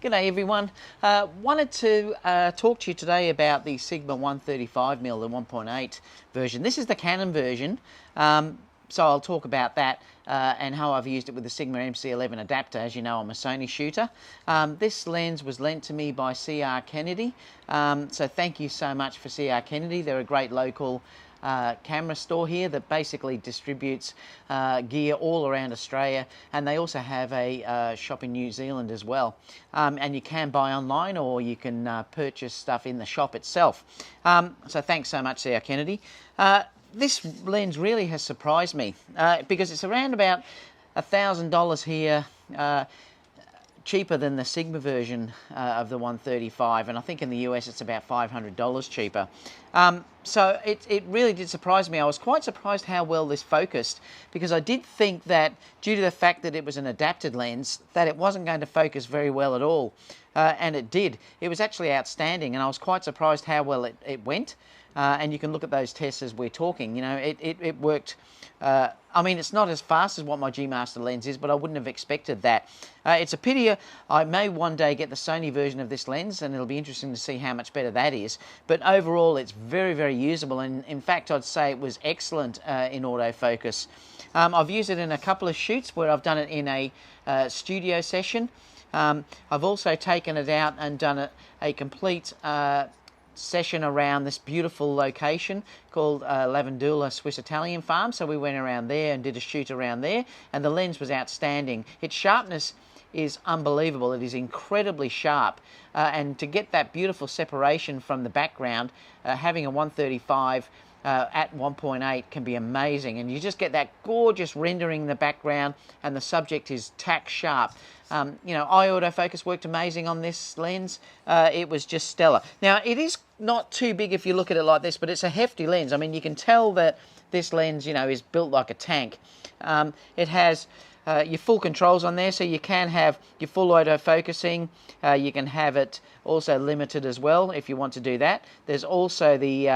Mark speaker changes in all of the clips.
Speaker 1: G'day everyone. Wanted to talk to you today about the Sigma 135mm, the 1.8 version. This is the Canon version, so I'll talk about that and how I've used it with the Sigma mc-11 adapter. As you know, I'm a Sony shooter. This lens was lent to me by C.R.Kennedy, so thank you so much for C.R.Kennedy. They're a great local camera store here that basically distributes gear all around Australia, and they also have a shop in New Zealand as well, and you can buy online or you can purchase stuff in the shop itself. So thanks so much, C.R.Kennedy. This lens really has surprised me because it's around about $1,000 here, cheaper than the Sigma version of the 135, and I think in the US it's about $500 cheaper. So it really did surprise me. I was quite surprised how well this focused, because I did think that due to the fact that it was an adapted lens that it wasn't going to focus very well at all, and it did. It was actually outstanding, and I was quite surprised how well it went. And you can look at those tests as we're talking. You know, it worked. I mean, it's not as fast as what my G Master lens is, but I wouldn't have expected that. It's a pity. I may one day get the Sony version of this lens, and it'll be interesting to see how much better that is. But overall, it's very, very usable, and in fact, I'd say it was excellent in autofocus. I've used it in a couple of shoots where I've done it in a studio session. I've also taken it out and done a complete session around this beautiful location called Lavandula Swiss Italian farm. So we went around there and did a shoot around there, and the lens was outstanding. Its sharpness is unbelievable. It is incredibly sharp, and to get that beautiful separation from the background, having a 135 at 1.8 can be amazing, and you just get that gorgeous rendering in the background, and the subject is tack sharp. You know, eye autofocus worked amazing on this lens. It was just stellar. Now, it is not too big if you look at it like this, but it's a hefty lens. I mean, you can tell that this lens, you know, is built like a tank. It has your full controls on there, so you can have your full autofocusing. You can have it also limited as well if you want to do that. There's also the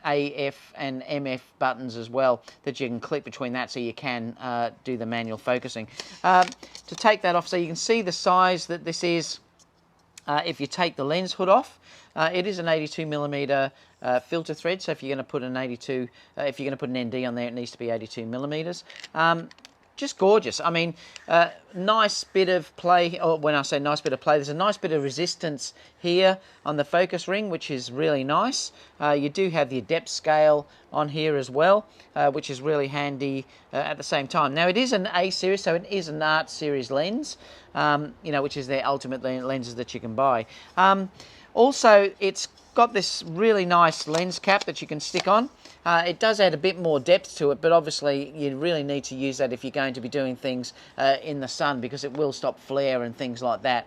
Speaker 1: AF and MF buttons as well that you can click between that, so you can do the manual focusing. To take that off, so you can see the size that this is. If you take the lens hood off, it is an 82mm filter thread. So if you're going to put an 82, if you're going to put an ND on there, it needs to be 82mm. Just gorgeous. I mean, nice bit of play. Or when I say nice bit of play, there's a nice bit of resistance here on the focus ring, which is really nice. You do have the depth scale on here as well, which is really handy at the same time. Now, it is an A series, so it is an art series lens, you know, which is their ultimate lenses that you can buy. Also, it's got this really nice lens cap that you can stick on. It does add a bit more depth to it, but obviously you really need to use that if you're going to be doing things in the sun, because it will stop flare and things like that.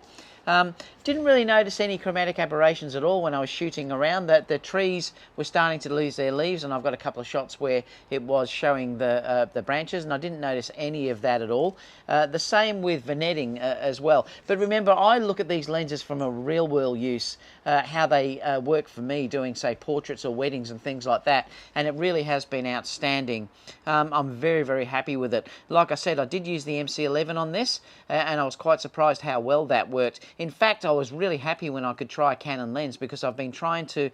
Speaker 1: Didn't really notice any chromatic aberrations at all when I was shooting around. That the trees were starting to lose their leaves, and I've got a couple of shots where it was showing the branches, and I didn't notice any of that at all. The same with vignetting as well. But remember, I look at these lenses from a real world use, how they work for me doing, say, portraits or weddings and things like that, and it really has been outstanding. I'm very, very happy with it. Like I said, I did use the MC-11 on this, and I was quite surprised how well that worked. In fact, I was really happy when I could try a Canon lens, because I've been trying to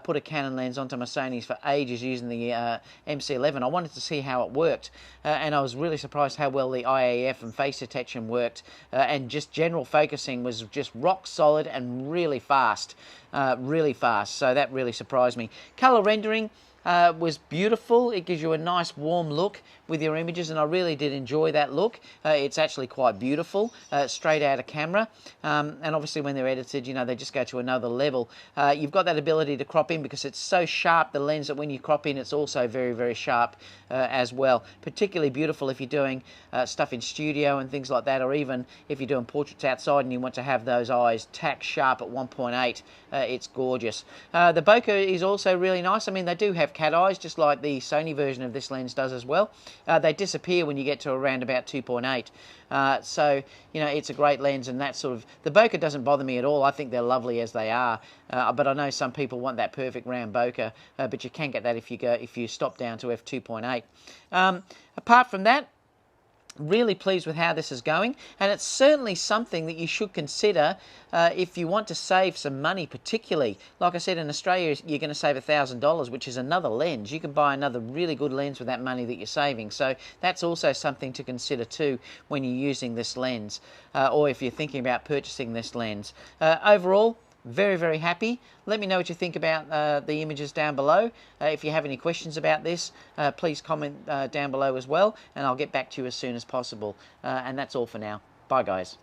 Speaker 1: put a Canon lens onto my Sonys for ages using the MC-11. I wanted to see how it worked, and I was really surprised how well the IAF and face detection worked, and just general focusing was just rock solid and really fast, so that really surprised me. Color rendering was beautiful. It gives you a nice warm look with your images, and I really did enjoy that look. It's actually quite beautiful, straight out of camera, and obviously when they're edited, you know, they just go to another level. You've got that ability to crop in, because it's so sharp, the lens, that when you crop in, it's also very, very sharp as well. Particularly beautiful if you're doing stuff in studio and things like that, or even if you're doing portraits outside and you want to have those eyes tack sharp at 1.8. It's gorgeous. The bokeh is also really nice. I mean, they do have cat eyes, just like the Sony version of this lens does as well. They disappear when you get to around about 2.8. So, you know, it's a great lens, and that sort of, the bokeh doesn't bother me at all. I think they're lovely as they are. But I know some people want that perfect round bokeh, but you can get that if you stop down to f2.8. Apart from that, Really pleased with how this is going, and it's certainly something that you should consider if you want to save some money. Particularly, like I said, in Australia you're going to save $1,000, which is another lens. You can buy another really good lens with that money that you're saving, so that's also something to consider too when you're using this lens, or if you're thinking about purchasing this lens. Overall, very, very happy. Let me know what you think about the images down below. If you have any questions about this, please comment down below as well, and I'll get back to you as soon as possible. And that's all for now. Bye, guys.